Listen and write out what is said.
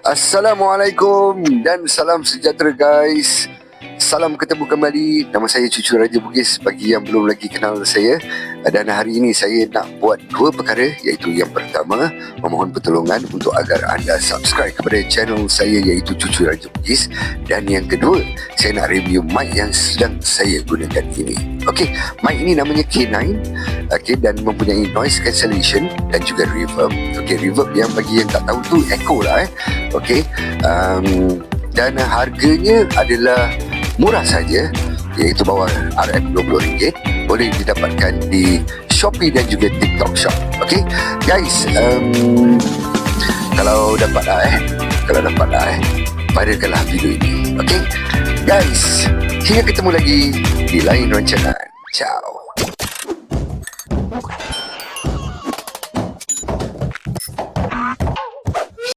Assalamualaikum dan salam sejahtera guys. Salam ketemu kembali. Nama saya Cucu Raja Bugis bagi yang belum lagi kenal saya. Dan hari ini saya nak buat dua perkara, iaitu yang pertama memohon pertolongan untuk agar anda subscribe kepada channel saya iaitu Cucu Raja Bugis. Dan yang kedua, saya nak review mic yang sedang saya gunakan ini. Okey, mic ini namanya K9, dan mempunyai noise cancellation dan juga reverb. Okey, reverb yang bagi yang tak tahu tu echo lah Okey, dan harganya adalah murah saja, iaitu bawah RM20. Boleh didapatkan di Shopee dan juga TikTok Shop. Okey guys, kalau dapat viralkanlah video ini. Okey guys, hingga ketemu lagi di lain rancangan. Ciao.